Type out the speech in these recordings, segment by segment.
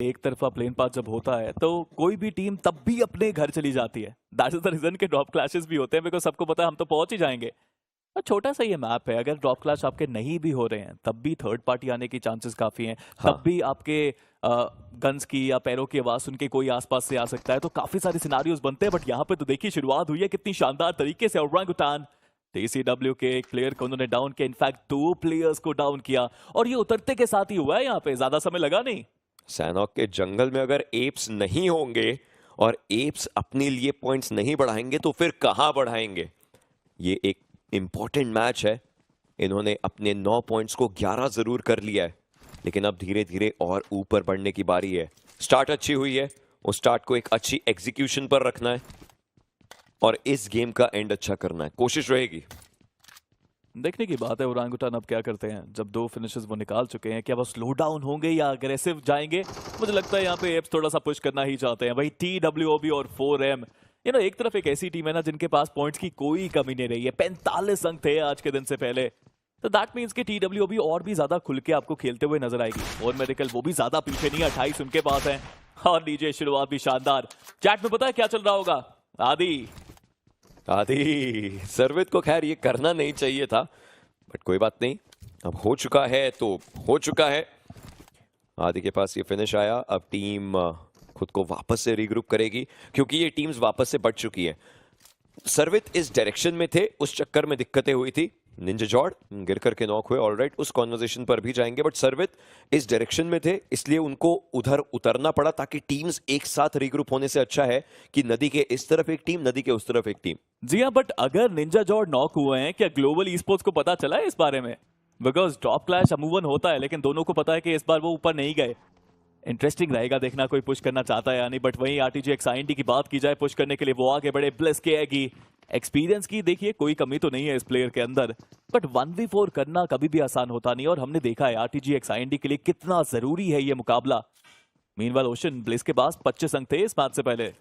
एक तरफा plane path जब होता है तो कोई भी टीम तब भी अपने घर चली जाती है। दैट इज द रीजन के ड्रॉप क्लैशेस भी होते हैं, बिकॉज सबको पता है हम तो पहुंच ही जाएंगे। और छोटा सा ये मैप है, अगर ड्रॉप क्लैश आपके नहीं भी हो रहे हैं तब भी थर्ड पार्टी आने की चांसेस काफी हैं। हाँ। तब भी आपके गन्स की या पैरों की आवाज सुन के कोई आसपास से आ सकता है, तो काफी सारे सिनारियोज बनते हैं। बट यहाँ पे तो देखिए शुरुआत हुई है कितनी शानदार तरीके से। ओरांगुटान TCW के एक प्लेयर को उन्होंने डाउन किया, इनफैक्ट 2 प्लेयर्स को डाउन किया, और ये उतरते के साथ ही हुआ है। यहाँ पे ज्यादा समय लगा नहीं। सैनॉक के जंगल में अगर एप्स नहीं होंगे और एप्स अपने लिए पॉइंट्स नहीं बढ़ाएंगे तो फिर कहां बढ़ाएंगे। ये एक इंपॉर्टेंट मैच है। इन्होंने अपने 9 पॉइंट्स को 11 जरूर कर लिया है, लेकिन अब धीरे धीरे और ऊपर बढ़ने की बारी है। स्टार्ट अच्छी हुई है, उस स्टार्ट को एक अच्छी एग्जीक्यूशन पर रखना है और इस गेम का एंड अच्छा करना है। कोशिश रहेगी। देखने की बात है ओरांगुटान अब क्या करते हैं। जब 2 फिनिशेस वो निकाल चुके हैं, क्या वो स्लो डाउन होंगे या अग्रेसिव जाएंगे। मुझे लगता है यहाँ पे एप्स थोड़ा सा पुश करना ही चाहते हैं। भाई TWOB और 4M, एक तरफ एक ऐसी टीम है ना जिनके पास पॉइंट्स की कोई कमी नहीं रही है। 45 अंक थे आज के दिन से पहले, तो दैट मींस कि TWOB और भी ज्यादा खुल के आपको खेलते हुए नजर आएगी। और मेडिकल वो भी ज्यादा पीछे नहीं है, 28 उनके पास है। और लीजिए शुरुआत भी शानदार। चैट में पता है क्या चल रहा होगा। आदि सर्वित को खैर ये करना नहीं चाहिए था, बट कोई बात नहीं, अब हो चुका है तो हो चुका है। आदि के पास ये फिनिश आया। अब टीम खुद को वापस से रीग्रुप करेगी, क्योंकि ये टीम्स वापस से बढ़ चुकी हैं। सर्वित इस डायरेक्शन में थे, उस चक्कर में दिक्कतें हुई थी। निंजा जॉर्ड गिर करके नॉक हुए, ऑलराइट, उस कॉन्वर्सेशन पर भी जाएंगे। बट सर्वित इस डायरेक्शन में थे, इसलिए उनको उधर उतरना पड़ा, ताकि टीम्स एक साथ रीग्रुप होने से अच्छा है कि नदी के इस तरफ एक टीम, नदी के उस तरफ एक टीम। जी हाँ, बट अगर निंजा जॉर्ड नॉक हुए हैं, क्या ग्लोबल ई स्पोर्ट्स को पता चला है इस बारे में। बिकॉज ड्रॉप क्लैश अमूमन होता है, लेकिन दोनों को पता है कि इस बार वो ऊपर नहीं गए। इंटरेस्टिंग रहेगा देखना कोई पुश करना चाहता है या नहीं। बट वहीं RTGX IND की बात की जाए पुश करने के लिए, वो आगे बड़े। ब्लिस के आएगी, एक्सपीरियंस की देखिए कोई कमी तो नहीं है इस प्लेयर के अंदर, बट 1v4 करना कभी भी आसान होता नहीं। और हमने देखा है RTGX IND के लिए कितना जरूरी है ये मुकाबला। मीनवाइल ओशन ब्लिस के पास 25 अंक थे इस मैच से पहले।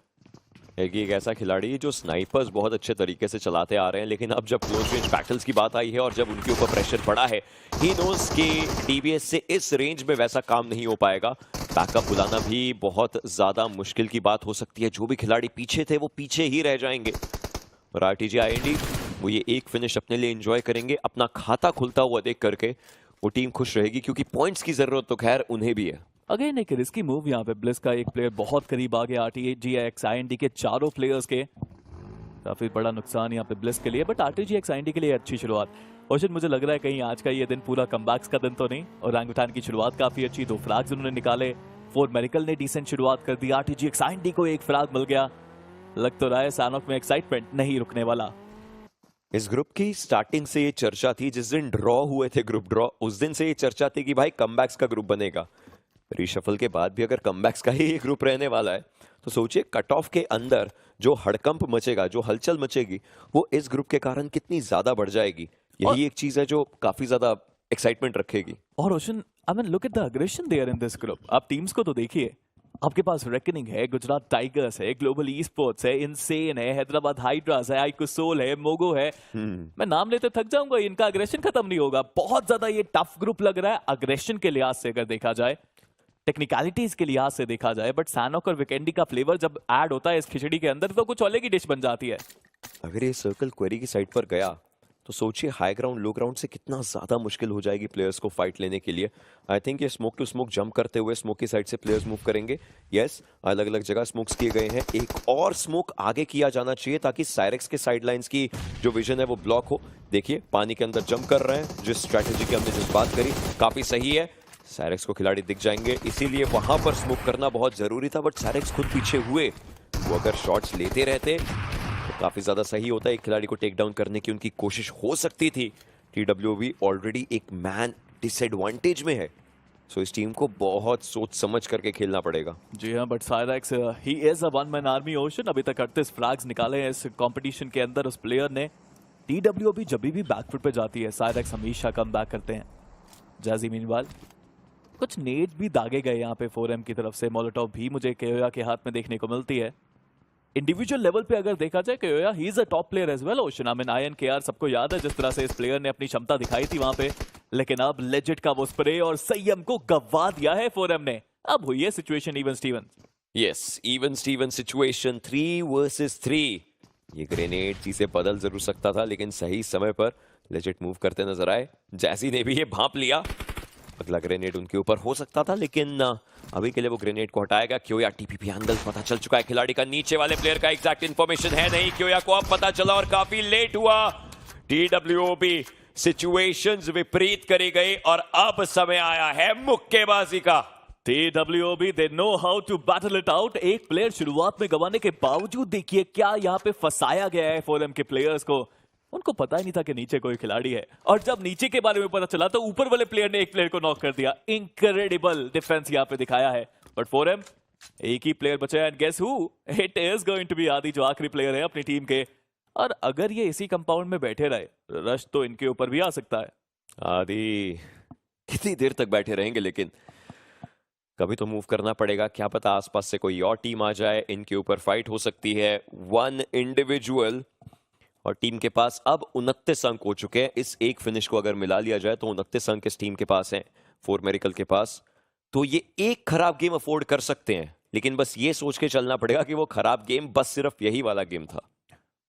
एक ऐसा खिलाड़ी जो स्नाइपर्स बहुत अच्छे तरीके से चलाते आ रहे हैं, लेकिन अब जब क्लोज रेंज बैटल्स की बात आई है और जब उनके ऊपर प्रेशर पड़ा है, ही नोस कि TBS से इस रेंज में वैसा काम नहीं हो पाएगा। बैकअप बुलाना भी बहुत ज्यादा मुश्किल की बात हो सकती है। जो भी खिलाड़ी पीछे थे वो पीछे ही रह जाएंगे। और RTG IND वो ये एक फिनिश अपने लिए एंजॉय करेंगे, अपना खाता खुलता हुआ देख करके वो टीम खुश रहेगी, क्योंकि पॉइंट्स की जरूरत तो खैर उन्हें भी है। अगेन एक रिस्की मूव यहाँ पे। ब्लिस का एक प्लेयर बहुत करीब आ गया RTGX IND के चारों प्लेयर्स के। काफी बड़ा नुकसान यहाँ पे ब्लिस के लिए, बट RTGX IND के लिए अच्छी शुरुआत। ओशन मुझे लग रहा है कहीं आज का ये दिन पूरा कमबैक्स का दिन तो नहीं। और ओरांगुटान की शुरुआत काफी अच्छी, 2 फ्रैग्स उन्होंने निकाले। 4 मेडिकल ने डिसेंट शुरुआत कर दी। RTGX IND को 1 फ्रैग मिल गया। लग तो रहा है सैनॉक में एक्साइटमेंट नहीं रुकने वाला। इस ग्रुप की स्टार्टिंग से ये चर्चा थी, जिस दिन ड्रॉ हुए थे ग्रुप ड्रॉ, उस दिन से ये चर्चा थी कि भाई कमबैक्स का ग्रुप बनेगा। रीशफल के बाद भी अगर कमबैक्स का ही ग्रुप रहने वाला है, तो सोचिए कट ऑफ के अंदर जो हड़कंप मचेगा, जो हलचल मचेगी, वो इस ग्रुप के कारण कितनी ज्यादा बढ़ जाएगी। यही एक चीज है जो काफी ज्यादा एक्साइटमेंट रखेगी। और Ocean, I mean look at the aggression there in this group. आप टीम्स को तो देखिए, आपके पास रेकनिंग है, गुजरात टाइगर्स है, ग्लोबल ई स्पोर्ट्स है, इनसेन है, हैदराबाद हाइड्रास है, आइकोसोल है, मोगो है। मैं नाम लेते थक जाऊंगा, इनका अग्रेशन खत्म नहीं होगा। बहुत ज्यादा ये टफ ग्रुप लग रहा है अग्रेशन के लिहाज से अगर देखा जाए, टेक्निकलिटीज के लिहाज से देखा जाए। बट सैनॉक और विकेंडी का फ्लेवर जब ऐड होता है इस खिचड़ी के अंदर, तो कुछ अलग ही डिश बन जाती है। अगर ये सर्कल क्वेरी की साइड पर गया तो सोचिए हाई ग्राउंड लो ग्राउंड से कितना ज्यादा मुश्किल हो जाएगी प्लेयर्स को फाइट लेने के लिए। आई थिंक ये स्मोक टू स्मोक जंप करते हुए स्मोक की साइड से प्लेयर्स मूव करेंगे। यस, अलग अलग जगह स्मोक्स किए गए हैं। एक और स्मोक आगे किया जाना चाहिए, ताकि साइरेक्स के साइडलाइंस की जो विजन है वो ब्लॉक हो। देखिए पानी के अंदर जंप कर रहे हैं, जिस स्ट्रैटेजी की हमने जिस बात करी काफी सही है। साइरेक्स को खिलाड़ी दिख जाएंगे, इसीलिए वहां पर स्मोक करना बहुत जरूरी था। बट साइरेक्स खुद पीछे हुए, वो अगर शॉट्स लेते रहते तो काफी ज्यादा सही होता है। एक खिलाड़ी को टेक डाउन करने की उनकी कोशिश हो सकती थी। TWOB ऑलरेडी एक मैन डिसएडवांटेज में है, सो इस टीम को बहुत सोच समझ करके खेलना पड़ेगा। जी हाँ, बट साइरेक्स he is a one man army. Ocean अभी तक 38 फ्लैग्स निकाले हैं इस कंपटीशन के अंदर उस प्लेयर ने। TWOB जब भी बैकफुट पे जाती है, साइरेक्स हमेशा कम बैक करते हैं। जैजी मीनवाल कुछ नेट भी दागे गए यहाँ पे 4M की तरफ से। मोलोटॉव भी मुझे केओया के हाथ में देखने को मिलती है। इंडिविजुअल लेवल पे अगर देखा जाए, केओया he is a top player as well. Ocean, I mean आयन केआर सबको याद है जिस तरह से इस प्लेयर ने अपनी क्षमता दिखाई थी वहां पे, लेकिन अब लेजेंड का वो स्प्रे और संयम को गवा दिया है 4M ने। अब हुई है situation even Steven. Yes, even Steven situation 3 versus 3। ये ग्रेनेड चीजें बदल जरूर सकता था, लेकिन सही समय पर लेजिट मूव करते नजर आए। जैसी ने भी ये भांप लिया, अगला ग्रेनेड उनके ऊपर हो सकता था, लेकिन अभी के लिए वो ग्रेनेड को हटाएगा। क्योया टीपीपी एंगल पता चल चुका है खिलाड़ी का, नीचे वाले प्लेयर का एग्जैक्ट इंफॉर्मेशन है नहीं। क्योया को अब पता चला और काफी लेट हुआ। TWOB सिचुएशंस विपरीत करी गई और अब समय आया है मुक्केबाजी का। TWOB they know how to battle it out। एक प्लेयर शुरुआत में गंवाने के बावजूद देखिए क्या यहाँ पे फंसाया गया है फोरम के प्लेयर्स को। उनको पता ही नहीं था कि नीचे कोई खिलाड़ी है, और जब नीचे के बारे में पता चला तो ऊपर वाले प्लेयर ने एक प्लेयर को नॉक कर दिया। इनक्रेडिबल डिफेंस यहाँ पे दिखाया है। बट फोरम एक ही प्लेयर बचा है, and guess who, it is going to be Aadi, जो आखिरी प्लेयर है अपनी टीम के। और अगर ये इसी कंपाउंड में बैठे रहे, रश तो इनके ऊपर भी आ सकता है। आदि कितनी देर तक बैठे रहेंगे, लेकिन कभी तो मूव करना पड़ेगा। क्या पता आसपास से कोई और टीम आ जाए, इनके ऊपर फाइट हो सकती है। वन इंडिविजुअल, और टीम के पास अब 29 अंक हो चुके हैं। इस एक फिनिश को अगर मिला लिया जाए तो 29 अंक इस टीम के पास हैं, फोर मेरिकल के पास। तो ये एक खराब गेम अफोर्ड कर सकते हैं, लेकिन बस ये सोच के चलना पड़ेगा कि वो खराब गेम बस सिर्फ यही वाला गेम था।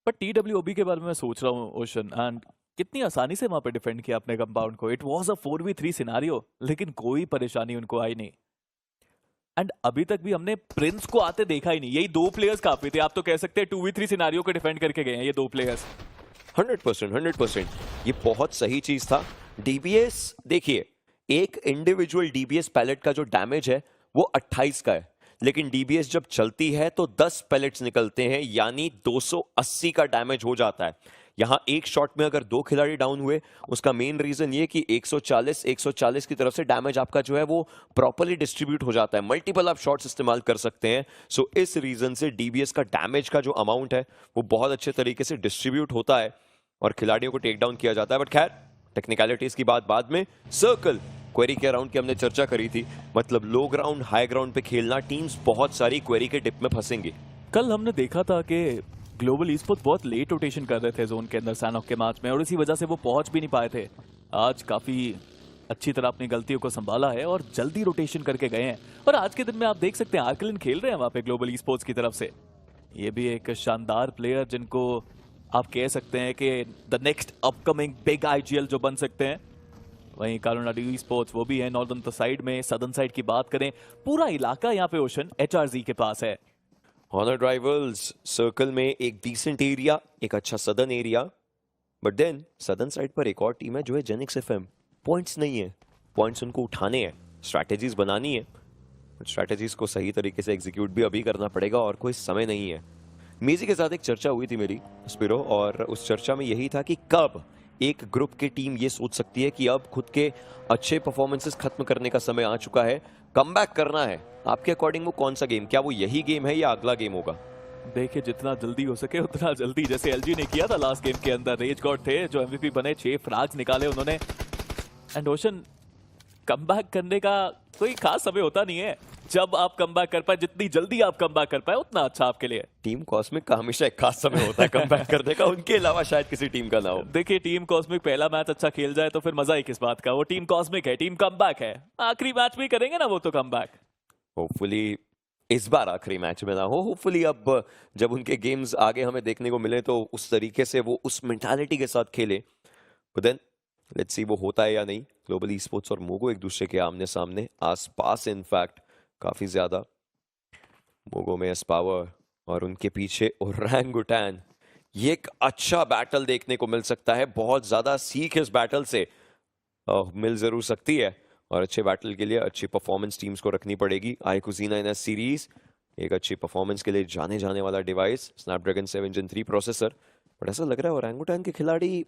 पर TWOB के बारे में मैं सोच रहा हूँ ओशन, एंड कितनी आसानी से वहां पे डिफेंड किया अपने कंपाउंड को। It was a 4v3 scenario, लेकिन कोई परेशानी उनको आई नहीं। एंड अभी तक भी हमने प्रिंस को आते देखा ही नहीं। यही दो प्लेयर्स काफी थे, आप तो कह सकते हैं 2v3 सिनारियो को डिफेंड करके गए हैं ये दो प्लेयर्स। 100%, ये बहुत सही चीज था। DBS देखिए, एक इंडिविजुअल DBS पैलेट का जो डैमेज है वो 28 का है, लेकिन DBS जब चलती है तो 10 पैलेट्स निकलते हैं, यानी 280 का डैमेज हो जाता है। यहां एक शॉट में अगर दो खिलाड़ी डाउन हुए, उसका मेन रीजन ये कि 140 की तरफ से डैमेज आपका जो है वो प्रॉपर्ली डिस्ट्रीब्यूट हो जाता है। मल्टीपल आप शॉट्स इस्तेमाल कर सकते हैं। सो इस रीजन से DBS का डैमेज का जो अमाउंट है वो बहुत अच्छे तरीके से डिस्ट्रीब्यूट होता है और खिलाड़ियों को टेक डाउन किया जाता है। बट खैर, टेक्निकलिटीज की बात बाद में। सर्कल क्वेरी के राउंड की हमने चर्चा करी थी, मतलब लो ग्राउंड हाई ग्राउंड पे खेलना, टीम्स बहुत सारी क्वेरी के डिप में फंसेंगी। कल हमने देखा था कि ग्लोबल ईस्पोर्ट्स बहुत लेट रोटेशन कर रहे थे जोन के अंदर सैनॉक के मैच में, और इसी वजह से वो पहुंच भी नहीं पाए थे। आज काफी अच्छी तरह अपनी गलतियों को संभाला है और जल्दी रोटेशन करके गए हैं। और आज के दिन में आप देख सकते हैं आर्कलिन खेल रहे हैं वहां पे ग्लोबल ईस्पोर्ट्स की तरफ से। ये भी एक शानदार प्लेयर जिनको आप कह सकते हैं कि the next upcoming big IGL जो बन सकते हैं। वहीं कारोनाडू ईस्पोर्ट्स वो भी है नॉर्दर्न साइड में। सदर्न साइड की बात करें, पूरा इलाका यहाँ पे ओशन HRZ के पास है। हॉनर्ड राइवल्स सर्कल में एक डिसेंट एरिया, एक अच्छा southern area, but then southern side पर एक और टीम है जो है जेनिक्स FM। पॉइंट्स नहीं है, पॉइंट्स उनको उठाने हैं, स्ट्रैटेजीज बनानी है, बट स्ट्रैटेजीज को सही तरीके से एग्जीक्यूट भी अभी करना पड़ेगा और कोई समय नहीं है। मेजी के साथ एक चर्चा हुई थी मेरी स्पिरो, और उस चर्चा में यही था कि कब एक ग्रुप की टीम ये सोच सकती है कि अब खुद के अच्छे परफॉर्मेंसेस खत्म करने का समय आ चुका है, कमबैक करना है। आपके अकॉर्डिंग वो कौन सा गेम, क्या वो यही गेम है या अगला गेम होगा? देखिए जितना जल्दी हो सके उतना जल्दी, जैसे LG ने किया था लास्ट गेम के अंदर। रेज गॉड थे जो MVP बने, 6 फ्रैग्स निकाले उन्होंने। एंड ओशन, कमबैक करने का कोई खास समय होता नहीं है। जब आप कमबैक कर पाए, जितनी जल्दी आप कमबैक कर पाए उतना अच्छा आपके लिए। टीम कॉस्मिक का हमेशा एक खास समय होता है कमबैक करने का, उनके अलावा शायद किसी टीम का ना हो। देखिए टीम कॉस्मिक पहला मैच अच्छा खेल जाए तो फिर मजा ही किस बात का। वो टीम कॉस्मिक है, टीम कमबैक है, आखिरी मैच भी करेंगे ना वो तो कमबैक। होपफुली इस बार आखिरी मैच में ना हो, होपफुली अब जब उनके गेम्स आगे हमें देखने को मिले तो उस तरीके से वो उस मेंटालिटी के साथ खेले। बट देन लेट्स सी वो होता है या नहीं। ग्लोबल ईस्पोर्ट्स और मोगो एक दूसरे के आमने सामने, आसपास इनफैक्ट काफी ज्यादा। मोगो में एस्पावर और उनके पीछे ओरंगुटैन। ये एक अच्छा बैटल देखने को मिल सकता है, बहुत ज्यादा सीख इस बैटल से मिल जरूर सकती है, और अच्छे बैटल के लिए अच्छी परफॉर्मेंस टीम्स को रखनी पड़ेगी। iCUZINA इन सीरीज एक अच्छी परफॉर्मेंस के लिए जाने जाने वाला device, Snapdragon 7 Gen 3 processor. But ऐसा लग रहा है ओरंगुटैन के खिलाड़ी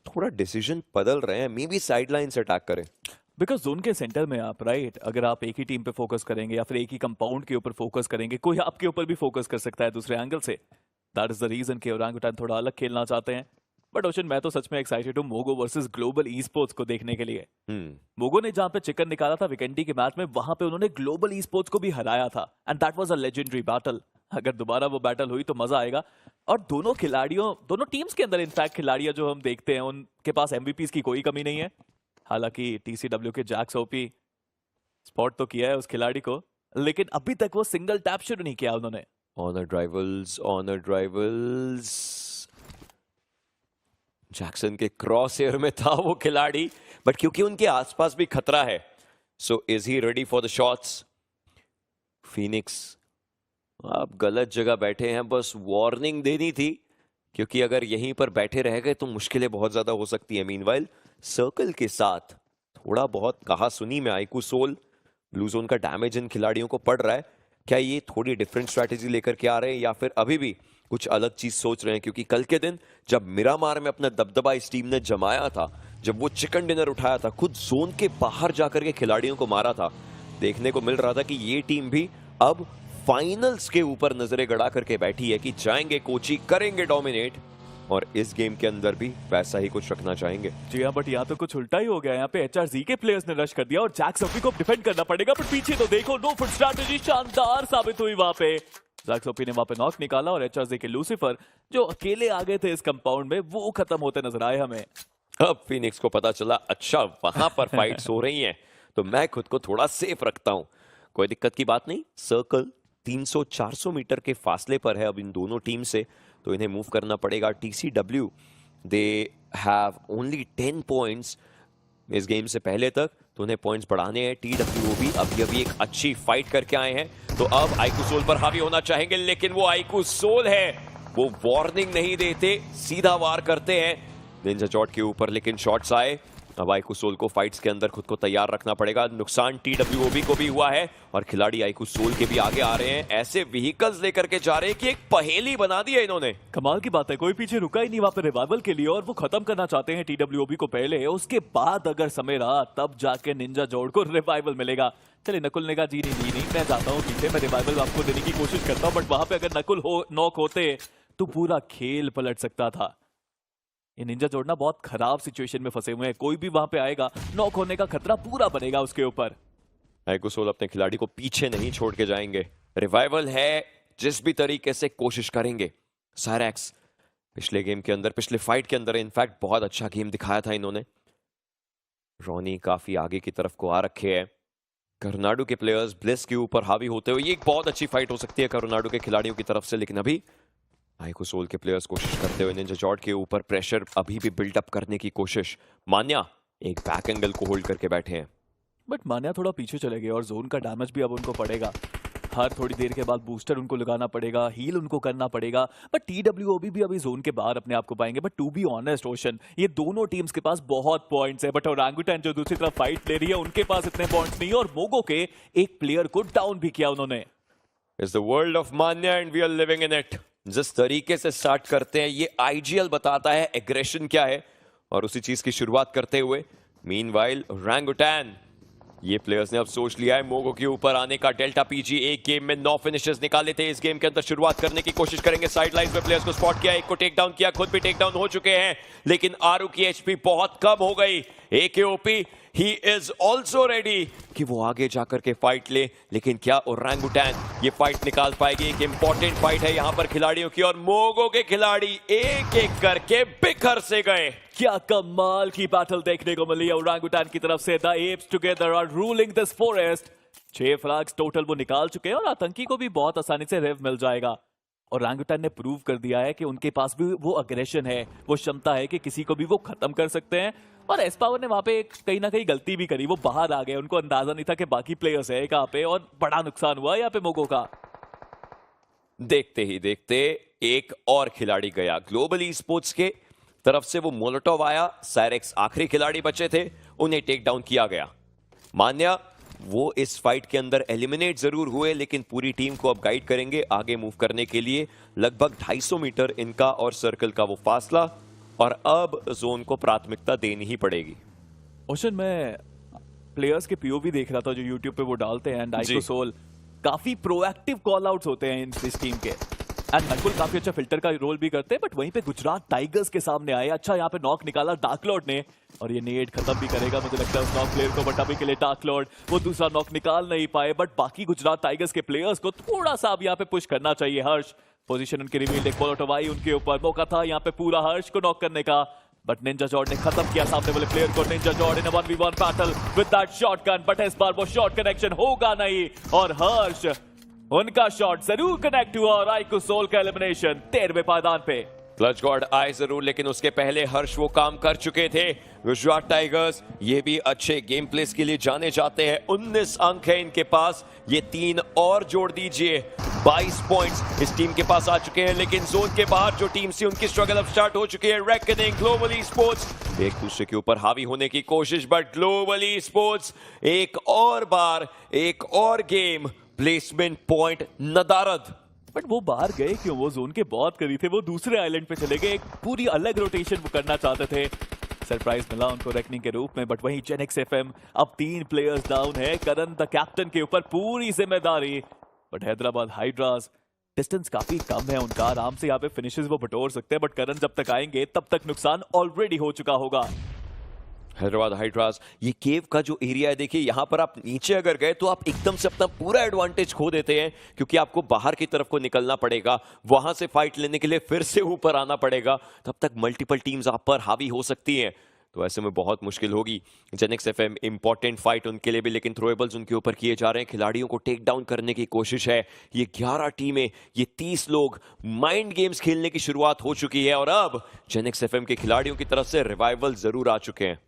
थोड़ा डिसीजन बदल रहे हैं, मे बी साइडलाइन से अटैक करें। बिकॉज जोन के सेंटर में आप, राइट, अगर आप एक ही टीम पे फोकस करेंगे या फिर एक ही कंपाउंड के ऊपर फोकस करेंगे, कोई आपके ऊपर भी फोकस कर सकता है दूसरे एंगल से। दैट इज द रीजन कि ओरंगुटैन थोड़ा अलग खेलना चाहते हैं। बट ओशन, मैं तो सच में एक्साइटेड हूँ मोगो वर्सेस ग्लोबल ईस्पोर्ट्स को देखने के लिए। मोगो ने जहां पे चिकन निकाला था विकेंडी के मैच में, वहां पे उन्होंने ग्लोबल ईस्पोर्ट्स को भी हराया था, and that was a legendary battle. अगर दोबारा वो बैटल हुई तो मजा आएगा। और दोनों खिलाड़ियों, दोनों टीम्स के अंदर इनफैक्ट खिलाड़ियां जो हम देखते हैं उनके पास MVPs की कोई कमी नहीं है। हालांकि TCW के जैक्स OP स्पॉट तो किया है उस खिलाड़ी को, लेकिन अभी तक वो सिंगल टैप शुरू नहीं किया उन्होंने। ऑन ड्राइवल्स जैक्सन के क्रॉस एयर में था वो खिलाड़ी, बट क्योंकि उनके आसपास भी खतरा है, so is he ready for the shots? Phoenix आप गलत जगह बैठे हैं, बस वार्निंग देनी थी, क्योंकि अगर यहीं पर बैठे रह गए तो मुश्किलें बहुत ज्यादा हो सकती है। मीनवाइल सर्कल के साथ थोड़ा बहुत कहा सुनी में आईकू सोल, ब्लू जोन का डैमेज इन खिलाड़ियों को पड़ रहा है। क्या ये थोड़ी डिफरेंट स्ट्रैटेजी लेकर के आ रहे हैं या फिर अभी भी कुछ अलग चीज सोच रहे हैं? क्योंकि कल के दिन जब मिरामार में अपना दबदबा इस टीम ने जमाया था, जब वो चिकन डिनर उठाया था, खुद जोन के बाहर जाकर के खिलाड़ियों को मारा था, देखने को मिल रहा था कि ये टीम भी अब फाइनल्स के ऊपर नजरें गड़ा करके बैठी है कि जाएंगे कोची, करेंगे डोमिनेट, और इस गेम के अंदर भी वैसा ही कुछ रखना चाहेंगे। जी हाँ, बट यहाँ तो कुछ उल्टा ही हो गया। यहाँ पे एचआरजी के प्लेयर्स ने रश कर दिया और जैक सोफी को डिफेंड करना पड़ेगा, पर पीछे तो देखो, नो फुट स्ट्रैटेजी शानदार साबित हुई वहां पे। जैक सोफी ने वहां पे नॉक निकाला और एचआरजी के लूसीफर जो अकेले आ गए थे इस कंपाउंड में, वो खत्म होते नजर आए हमें। अब फिनिक्स को पता चला अच्छा वहां पर फाइट्स हो रही हैं, तो मैं खुद को थोड़ा सेफ रखता हूं, कोई दिक्कत की बात नहीं। सर्कल 300-400 मीटर के फासले पर है अब इन दोनों टीम से, तो इन्हें मूव करना पड़ेगा। TCW they have only 10 points इस गेम से पहले तक, तो उन्हें पॉइंट्स बढ़ाने हैं। TWO भी अभी एक अच्छी फाइट करके आए हैं, तो अब आईकू सोल पर हावी होना चाहेंगे, लेकिन वो आईकू सोल है, वो वार्निंग नहीं देते, सीधा वार करते हैं निंजा जॉट के ऊपर, लेकिन शॉट्स आए। अब आईकू सोल को फाइट्स के अंदर खुद को तैयार रखना पड़ेगा। नुकसान TWOB को भी हुआ है और खिलाड़ी आईकू सोल के भी आगे आ रहे हैं, ऐसे व्हीकल्स लेकर के जा रहे हैं कि एक पहेली बना दी है इन्होंने। कमाल की बात है, कोई पीछे रुका ही नहीं वहां पे रिवाइवल के लिए, और वो खत्म करना चाहते हैं TWOB को पहले, उसके बाद अगर समय रहा तब जाके निंजा जोड़ को रिवाइवल मिलेगा। चलिए, नकुल ने कहा जी नहीं, मैं जाता हूँ पीछे, मैं रिवाइवल आपको देने की कोशिश करता हूँ, बट वहां पे अगर नकुल नॉक होते तो पूरा खेल पलट सकता था। ये निंजा जोड़ना बहुत खराब सिचुएशन में फंसे हुए हैं, कोई भी वहां पे आएगा नॉक होने का खतरा पूरा बनेगा उसके ऊपर। आईकू सोल अपने खिलाड़ी को पीछे नहीं छोड़ के जाएंगे, रिवाइवल है, जिस भी तरीके से कोशिश करेंगे। सायरैक्स पिछले गेम के अंदर, पिछले फाइट के अंदर इनफैक्ट बहुत अच्छा गेम दिखाया था इन्होंने। रॉनी काफी आगे की तरफ को आ रखे हैं। करोनाडो के प्लेयर्स ब्लिस के ऊपर हावी होते हुए, ये एक बहुत अच्छी फाइट हो सकती है करोनाडो के खिलाड़ियों की तरफ से, लेकिन अभी आईकू सोल के प्लेयर्स कोशिश करते हुए निंजा जॉट के ऊपर प्रेशर अभी भी बिल्डअप करने की कोशिश। मान्या एक बैक एंगल को होल्ड करके बैठे हैं, बट मान्या थोड़ा पीछे चले गए और जोन का डैमेज भी अब उनको पड़ेगा। हर थोड़ी देर के बाद बूस्टर उनको लगाना पड़ेगा, हील उनको करना पड़ेगा, बट TWOB भी अभी जोन के बाहर अपने आप को पाएंगे। But to be honest Ocean, ये दोनों टीम्स के पास बहुत पॉइंट्स है, बट ओरांगुटैन जो दूसरी तरफ फाइट ले रही है उनके पास इतने पॉइंट्स नहीं है, और मोगो के एक प्लेयर को डाउन भी किया उन्होंने। It's the world of Manya and we are living in it. जिस तरीके से स्टार्ट करते हैं, ये IGL बताता है एग्रेशन क्या है, और उसी चीज की शुरुआत करते हुए मीनवाइल ओरांगुटैन, ये प्लेयर्स ने अब सोच लिया है मोगो के ऊपर आने का। डेल्टा PG एक गेम में 9 फिनिशेस निकाले थे, इस गेम के अंदर शुरुआत करने की कोशिश करेंगे। साइड लाइन पे प्लेयर्स को स्पॉट किया, एक को टेक डाउन किया, खुद भी टेक डाउन हो चुके हैं, लेकिन आरू की HP बहुत कम हो गई। AKOP he is also ready कि वो आगे जाकर के फाइट ले, लेकिन क्या ओरांगुटैन ये फाइट निकाल पाएगी? एक इंपॉर्टेंट फाइट है यहाँ पर खिलाड़ियों की, और मोगो के खिलाड़ी एक एक करके बिखर से गए। क्या कमाल की बैटल देखने को मिली है ओरांगुटैन की तरफ से। The apes together are ruling this forest. 6 flags total वो निकाल चुके हैं, और आतंकी को भी बहुत आसानी से रिव मिल जाएगा। ओरांगुटैन ने प्रूव कर दिया है कि उनके पास भी वो अग्रेशन है, वो क्षमता है कि किसी को भी वो खत्म कर सकते हैं। और एस पावर ने वहां पे कहीं ना कहीं गलती भी करी, वो बाहर आ गए, उनको अंदाजा नहीं था कि बाकी प्लेयर्स है कहां पे, और बड़ा नुकसान हुआ यहाँ पे मोगो का। देखते ही देखते एक और खिलाड़ी गया ग्लोबल ई स्पोर्ट्स के तरफ से, वो मोलोटोव आया। सायरैक्स आखिरी खिलाड़ी बचे थे, उन्हें टेक डाउन किया गया। मान्या वो इस फाइट के अंदर एलिमिनेट जरूर हुए, लेकिन पूरी टीम को अब गाइड करेंगे आगे मूव करने के लिए। लगभग 250 मीटर इनका और सर्कल का वो फासला, और अब जोन को प्राथमिकता देनी ही पड़ेगी। ओशन, मैं प्लेयर्स के POV देख रहा था जो YouTube पे वो डालते हैं, एंड आईकू सोल काफी प्रोएक्टिव कॉल आउट्स होते हैं इस टीम के, एंड नकुल काफी अच्छा फिल्टर का रोल भी करते हैं। बट वहीं पे गुजरात टाइगर्स के सामने आए, अच्छा यहाँ पे नॉक निकाला डार्क लॉर्ड ने, और ये नेट खत्म भी करेगा मुझे लगता है उस नॉक प्लेयर को, बट अभी के लिए डार्क लॉर्ड वो दूसरा नॉक निकाल नहीं पाए। बट बाकी गुजरात टाइगर्स के प्लेयर्स को थोड़ा सा अब यहाँ पे पुश करना चाहिए। हर्ष पोजीशन उनकी रिवील्ड, एक मोलोटोव आई उनके ऊपर, मौका था यहाँ पे पूरा हर्ष को नॉक करने का, बट निंजा जॉर्ड ने खत्म किया सामने वाले प्लेयर को। निंजा जॉर्ड in 1v1 battle with that shotgun, but इस बार वो शॉट कनेक्शन होगा नहीं और हर्ष उनका शॉट जरूर कनेक्ट हुआ और आइकू सोल का एलिमिनेशन 13वें पायदान पे। क्लच गॉड आए जरूर, लेकिन उसके पहले हर्ष वो काम कर चुके थे। गुजरात टाइगर्स ये भी अच्छे गेम प्लेस के लिए जाने जाते हैं। 19 अंक है इनके पास, ये 3 और जोड़ दीजिए, 22 पॉइंट्स इस टीम के पास आ चुके हैं। लेकिन जोन के बाहर जो टीम से उनकी स्ट्रगल अब स्टार्ट हो चुकी है। रेकनिंग, ग्लोबल ई-स्पोर्ट्स एक दूसरे के ऊपर हावी होने की कोशिश, बट ग्लोबल ई-स्पोर्ट्स एक और बार एक और गेम प्लेसमेंट पॉइंट नदारद। बट वो बाहर गए क्यों? वो जोन के बहुत करीब थे, वो दूसरे आइलैंड पे चले गए, एक पूरी अलग रोटेशन वो करना चाहते थे। सरप्राइज मिला उनको रेकनिंग के रूप में, बट वहीं जेनेक्स एफएम अब 3 प्लेयर्स डाउन है। करण द कैप्टन के ऊपर पूरी जिम्मेदारी, बट हैदराबाद हाइड्रास डिस्टेंस काफी कम है उनका, आराम से यहाँ पे फिनिशेस वो बटोर सकते हैं, बट करण जब तक आएंगे तब तक नुकसान ऑलरेडी हो चुका होगा। हैदराबाद हाइड्रास, ये केव का जो एरिया है, देखिए यहाँ पर आप नीचे अगर गए तो आप एकदम से अपना पूरा एडवांटेज खो देते हैं, क्योंकि आपको बाहर की तरफ को निकलना पड़ेगा, वहां से फाइट लेने के लिए फिर से ऊपर आना पड़ेगा, तब तक मल्टीपल टीम्स आप पर हावी हो सकती हैं, तो ऐसे में बहुत मुश्किल होगी। जेनेक्स एफएम इंपॉर्टेंट फाइट उनके लिए भी, लेकिन थ्रोएबल्स उनके ऊपर किए जा रहे हैं, खिलाड़ियों को टेक डाउन करने की कोशिश है। ये 11 टीमें, ये 30 लोग, माइंड गेम्स खेलने की शुरुआत हो चुकी है और अब जेनेक्स एफएम के खिलाड़ियों की तरफ से रिवाइवल जरूर आ चुके हैं।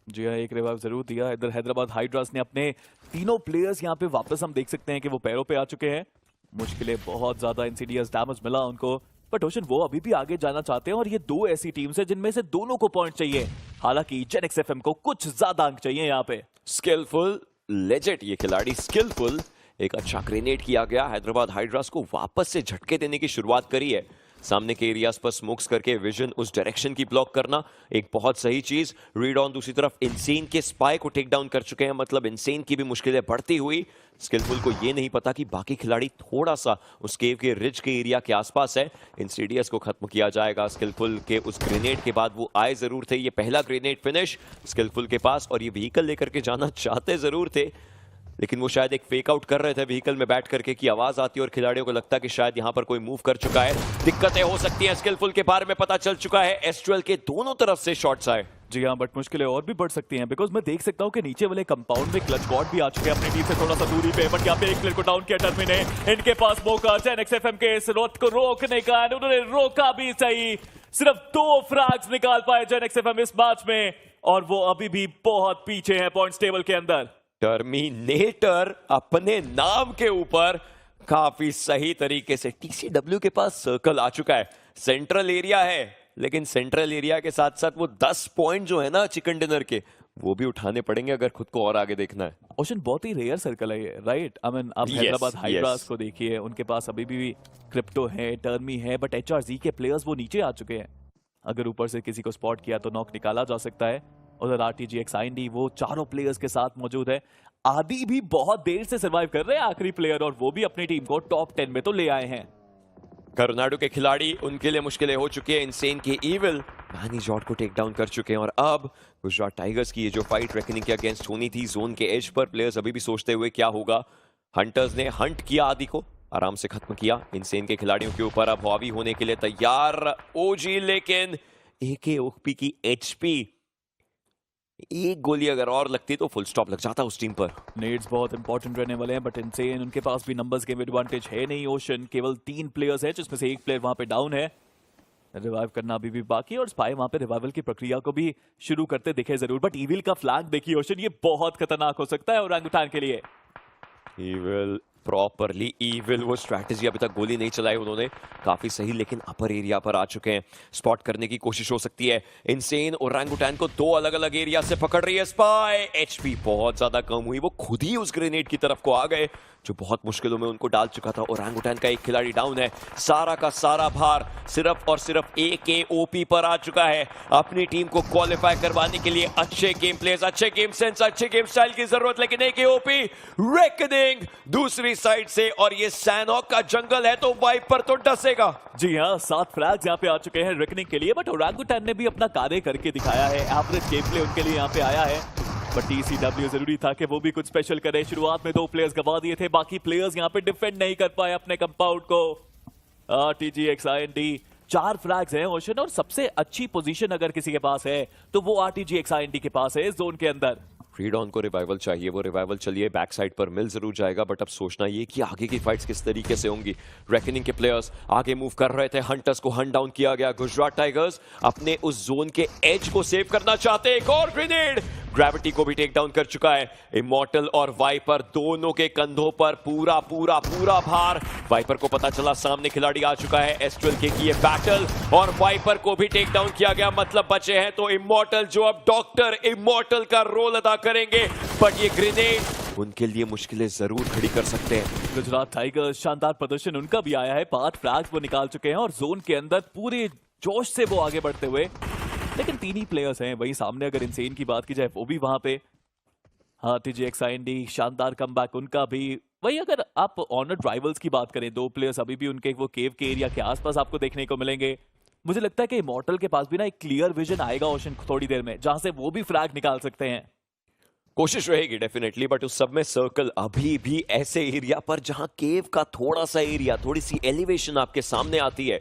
जी हाँ, एक रिवाइव जरूर दिया। इधर हैदराबाद हाइड्रास ने अपने तीनों प्लेयर्स यहाँ पे वापस हम देख सकते हैं कि वो पैरों पे आ चुके हैं। मुश्किलें बहुत ज्यादा, इंसीडियस डैमेज मिला उनको, बट ओशन वो अभी भी आगे जाना चाहते हैं और ये 2 ऐसी टीम्स है जिनमें से दोनों को पॉइंट चाहिए। हालांकि जेनेक्स एफएम को कुछ ज्यादा अंक चाहिए यहाँ पे। स्किलफुल, लेजेंड ये खिलाड़ी स्किलफुल, एक अच्छा ग्रेनेड किया गया। हैदराबाद हाइड्रास को वापस से झटके देने की शुरुआत करी है। सामने के एरियाज पर स्मोक्स करके विजन उस डायरेक्शन की ब्लॉक करना एक बहुत सही चीज। रीड ऑन दूसरी तरफ इंसेन के स्पाई को टेक डाउन कर चुके हैं, मतलब इंसेन की भी मुश्किलें बढ़ती हुई। स्किलफुल को ये नहीं पता कि बाकी खिलाड़ी थोड़ा सा उस केव के रिज के एरिया के आसपास है। इंसीडियस को खत्म किया जाएगा। स्किलफुल के उस ग्रेनेड के बाद वो आए जरूर थे, ये पहला ग्रेनेड फिनिश स्किलफुल के पास, और ये व्हीकल लेकर के जाना चाहते जरूर थे, लेकिन वो शायद एक फेक आउट कर रहे थे व्हीकल में बैठ करके कि आवाज आती है और खिलाड़ियों को लगता है कि शायद यहां पर कोई मूव कर चुका है। दिक्कतें हो सकती हैं। स्किलफुल के बारे में पता चल चुका है, एस12 के दोनों तरफ से शॉट्स आए। जी हाँ, बट मुश्किलें और भी बढ़ सकती हैं, बिकॉज मैं देख सकता हूँ कि नीचे वाले कंपाउंड में क्लच गॉड भी आ चुके हैं अपनी टीम से थोड़ा सा दूरी पे, बट यहाँ पे एक प्लेयर को डाउन किया टर्मी ने। इनके पास मौका जेनेक्स एफएम के इस रोट को रोकने का, उन्होंने रोका भी सही। सिर्फ 2 फ्रैग्स निकाल पाए जेनेक्स एफएम इस मैच में, और वो अभी भी बहुत पीछे है पॉइंट्स टेबल के अंदर। टर्मिनेटर अपने नाम के ऊपर काफी सही तरीके से, टीसीडब्ल्यू के पास सर्कल आ चुका है, सेंट्रल एरिया है, लेकिन सेंट्रल एरिया के साथ साथ वो 10 पॉइंट जो है ना चिकन डिनर के, वो भी उठाने पड़ेंगे अगर खुद को और आगे देखना है। ओशन बहुत ही रेयर सर्कल है ये, राइट? आई मीन आप हैदराबाद हाइड्रास को देखिए, उनके पास अभी भी क्रिप्टो है, टर्मी है, बट एचआरजी के प्लेयर्स वो नीचे आ चुके हैं। अगर ऊपर से किसी को स्पॉट किया तो नॉक निकाला जा सकता है। उधर आरटीजीएक्स आईएनडी वो चारों प्लेयर्स के साथ मौजूद है। आदि भी बहुत देर से सर्वाइव कर रहे हैं, आखिरी प्लेयर, और वो भी अपनी टीम को टॉप 10 में तो ले आए हैं। कर्नाटक के खिलाड़ी, उनके लिए मुश्किलें हो चुकी है। इंसेन के इविल मैनी जॉर्ड को टेक डाउन कर चुके हैं, और अब गुजरात टाइगर्स की ये जो फाइट रेकनिंग के अगेंस्ट होनी थी जोन के एज पर, प्लेयर्स अभी भी सोचते हुए क्या होगा। हंटर्स ने हंट किया, आदि को आराम से खत्म किया। इंसेन के खिलाड़ियों के ऊपर अब हावी होने के लिए तैयार ओजी, लेकिन एके ओपी की एचपी, एक गोली अगर और लगती तो फुल स्टॉप लग जाता उस टीम पर। नेड्स बहुत इंपॉर्टेंट रहने वाले हैं, बट इनसेन उनके पास भी नंबर्स गेम एडवांटेज है नहीं। ओशन केवल 3 प्लेयर्स है, जिसमें से एक प्लेयर वहां पे डाउन है। रिवाइव करना अभी भी बाकी, और स्पाई वहां पे रिवाइवल की प्रक्रिया को भी शुरू करते दिखे जरूर, बट ईविल का फ्लैंक देखिए ओशन, ये बहुत खतरनाक हो सकता है ओरंगुटान के लिए। ईविल प्रॉपरली ईविल, वो स्ट्रैटेजी अभी तक गोली नहीं चलाई उन्होंने, काफी सही, लेकिन अपर एरिया पर आ चुके हैं। स्पॉट करने की कोशिश हो सकती है। इंसेन ओरंगुटान को 2 अलग अलग एरिया से पकड़ रही है स्पाई। एचपी बहुत ज्यादा कम हुई, वो खुद ही उस ग्रेनेड की तरफ को आ गए जो बहुत मुश्किलों में उनको डाल चुका था। ओरंगुटान का एक खिलाड़ी डाउन है, सारा का सारा भार सिर्फ और सिर्फ एकेओपी पर आ चुका है। अपनी टीम को क्वालिफाई करवाने के लिए अच्छे गेम प्लेस, अच्छे गेम सेंस, अच्छे गेम स्टाइल की जरूरत, लेकिन एकेओपी रेकनिंग दूसरी साइड से, और ये सैनॉक का जंगल है तो वाइपर तो डसेगा। जी हाँ, 7 फ्लैग्स यहाँ पे आ चुके हैं रेकनिंग के लिए, बट ओरंगुटान ने भी अपना कार्य करके दिखाया है। एवरेज गेम प्ले उनके लिए यहाँ पे आया है, बट टीसीडब्ल्यू जरूरी था कि वो भी कुछ स्पेशल करे। शुरुआत में 2 प्लेयर्स गवा दिए थे, बाकी प्लेयर्स यहाँ पे डिफेंड नहीं कर पाए अपने कंपाउंड को। आरटीजीएक्स आईएनडी 4 फ्रैग्स हैं ओशन, और सबसे अच्छी पोजीशन अगर किसी के पास है तो वो RTGX IND के पास है इस जोन के अंदर। फ्रीडॉन को रिवाइवल चाहिए, वो रिवाइवल चलिए बैक साइड पर मिल जरूर जाएगा, बट अब सोचना ये कि आगे की फाइट्स किस तरीके से होंगी। रेकनिंग के प्लेयर्स आगे मूव कर रहे थे, हंटर्स को हंट डाउन किया गया। गुजरात टाइगर्स अपने उस जोन के एज को सेव करना चाहते हैं। एक और ग्रेनेड ग्रेविटी को भी टेक डाउन कर चुका है। इमॉर्टल और वाइपर दोनों के कंधों पर पूरा पूरा पूरा भार। वाइपर को पता चला सामने खिलाड़ी आ चुका है, S12K की ये बैटल, और वाइपर को भी टेक डाउन किया गया। मतलब बचे हैं तो इमॉर्टल, जो अब डॉक्टर इमॉर्टल का रोल अदा करेंगे, बट ये ग्रेनेड उनके लिए मुश्किलें जरूर खड़ी कर सकते हैं। गुजरात टाइगर्स शानदार प्रदर्शन उनका भी आया है, 5 फ्रैग्स वो निकाल चुके हैं और जोन के अंदर पूरे जोश से वो आगे बढ़ते हुए। लेकिन 3 ही प्लेयर्स हैं, वहीं सामने अगर इंसेन की बात की जाए वो भी वहां पे। RTGX IND शानदार कमबैक उनका भी। वहीं अगर आप ऑनर्ड राइवल्स की बात करें, 2 प्लेयर्स अभी भी उनके वो केव के एरिया के आसपास आपको देखने को मिलेंगे। मुझे लगता है कि इमॉर्टल के पास भी ना एक क्लियर विजन आएगा ओशन थोड़ी देर में, जहां से वो भी फ्रैग निकाल सकते हैं। कोशिश रहेगी डेफिनेटली, बट उस सब में सर्कल अभी भी ऐसे एरिया पर जहां केव का थोड़ा सा एरिया, थोड़ी सी एलिवेशन आपके सामने आती है।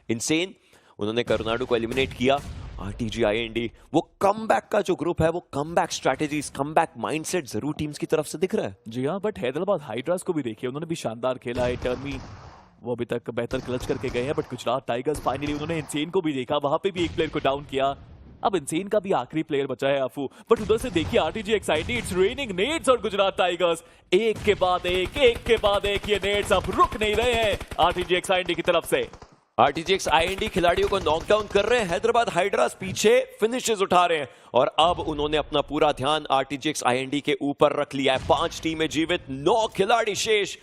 इंसेन उन्होंने करुणाडू को एलिमिनेट किया। RTG IND वो कमबैक का जो ग्रुप है, वो कमबैक स्ट्रेटजीज, कमबैक माइंडसेट जरूर टीम्स की तरफ से दिख रहा है। जी हाँ, बट हैदराबाद हाइड्रास को भी देखिए, उन्होंने भी शानदार खेला है। टर्मी वो अभी तक बेहतर क्लच करके गए हैं, बट गुजरात टाइगर्स फाइनली उन्होंने इंसेन को भी देखा, वहां पे भी एक प्लेयर को डाउन किया। अब इंसेन का भी आखिरी प्लेयर बचा है अफू, बट उधर से देखिए RTGX IND, इट्स रेनिंग नेड्स, और गुजरात टाइगर्स एक के बाद एक ये नेड्स अब रुक नहीं रहे हैं RTGX IND की तरफ से। RTGX IND खिलाड़ियों को नॉकडाउन कर रहे हैं, हैदराबाद हाइड्रास पीछे फिनिशेस उठा रहे हैं, और अब उन्होंने अपना पूरा ध्यान RTGX IND के ऊपर रख लिया है। 5 टीमें जीवित, 9 खिलाड़ी शेष।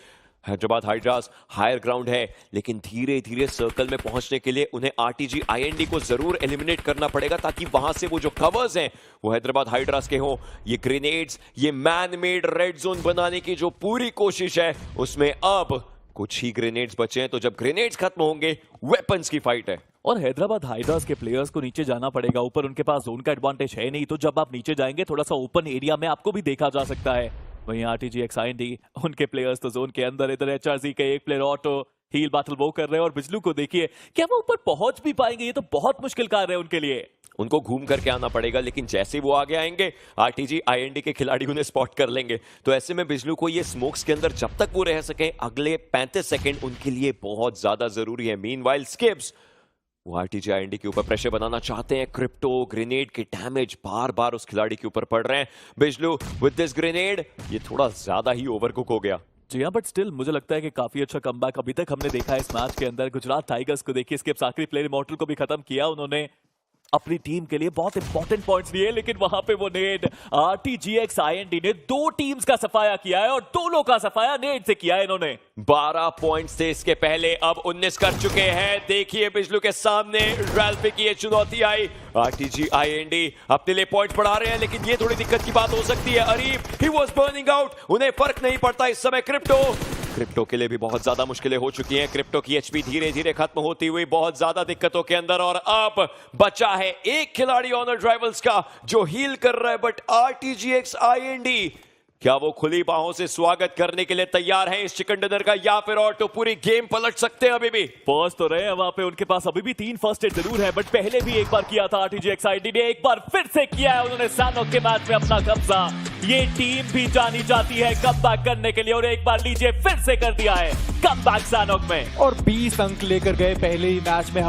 हैदराबाद हाइड्रास हायर ग्राउंड है, लेकिन धीरे धीरे सर्कल में पहुंचने के लिए उन्हें RTG IND को जरूर एलिमिनेट करना पड़ेगा, ताकि वहां से वो जो कवर्स हैं वो हैदराबाद हाइड्रास के हों। ये ग्रेनेड्स, ये मैन मेड रेड जोन बनाने की जो पूरी कोशिश है, उसमें अब कुछ ही ग्रेनेड्स बचे हैं, तो जब ग्रेनेड्स खत्म होंगे वेपन्स की फाइट है। और हैदराबाद हाइड्रास के प्लेयर्स को नीचे जाना पड़ेगा, ऊपर उनके पास जोन का एडवांटेज है नहीं, तो जब आप नीचे जाएंगे थोड़ा सा ओपन एरिया में आपको भी देखा जा सकता है। वहीं RTGX IND उनके प्लेयर्स तो जोन के अंदर, इधर HRZ के एक प्लेयर ऑटो हील बैटल वो कर रहे हैं, और बिजलू को देखिए, क्या वो ऊपर पहुंच भी पाएंगे? ये तो बहुत मुश्किल कार्य है उनके लिए। उनको घूम करके आना पड़ेगा, लेकिन जैसे वो आगे आएंगे RTG IND के खिलाड़ी उन्हें स्पॉट कर लेंगे। तो ऐसे में बिजलू को ये स्मोक्स के अंदर जब तक वो रह सके, अगले 35 सेकंड उनके लिए बहुत ज्यादा जरूरी है। मीनवाइल स्किप्स वो RTG IND के ऊपर प्रेशर बनाना चाहते हैं। क्रिप्टो ग्रेनेड के डैमेज बार बार उस खिलाड़ी के ऊपर पड़ रहे हैं। बिजलू विद दिस ग्रेनेड, ये थोड़ा ज्यादा ही ओवरकुक हो गया। जी हाँ, बट स्टिल मुझे लगता है कि काफी अच्छा कमबैक अभी तक हमने देखा है इस मैच के अंदर। गुजरात टाइगर्स को देखिए, इसके आखिरी प्लेयर इमॉर्टल को भी खत्म किया उन्होंने, अपनी टीम के लिए बहुत इंपॉर्टेंट पॉइंट्स लिए, लेकिन वहां पे वो नेड RTGX IND ने 2 टीम्स का सफाया किया है, और दोनों का सफाया नेड से किया है इन्होंने। 12 पॉइंट्स थे इसके पहले, अब 19 कर चुके हैं। देखिए बिजलू के सामने रैल्फी की ये चुनौती आई। RTG IND अपने लिए पॉइंट बढ़ा रहे हैं, लेकिन ये थोड़ी दिक्कत की बात हो सकती है। Arif he was burning out, उन्हें फर्क नहीं पड़ता इस समय। क्रिप्टो के लिए भी बहुत ज्यादा मुश्किलें हो चुकी हैं। क्रिप्टो की HP धीरे धीरे खत्म होती हुई बहुत ज्यादा दिक्कतों के अंदर, और अब बचा है एक खिलाड़ी ऑनर्ड राइवल्स का जो हील कर रहा है, बट RTGX IND क्या वो खुली बाहों से स्वागत करने के लिए तैयार हैं इस चिकन डिनर का, या फिर और तो पूरी गेम पलट सकते हैं? अभी भी फर्स्ट तो रहे हैं वहां पे, उनके पास अभी भी 3 फर्स्ट एड जरूर है, बट पहले भी एक बार किया था RTGX IND ने, एक बार फिर से किया है उन्होंने सैनोक के मैच में अपना कब्जा। ये टीम भी जानी जाती है कमबैक करने के लिए, और एक बार लीजिए फिर से कर दिया है कमबैक सैनोक में, और 20 अंक लेकर गए पहले ही मैच में।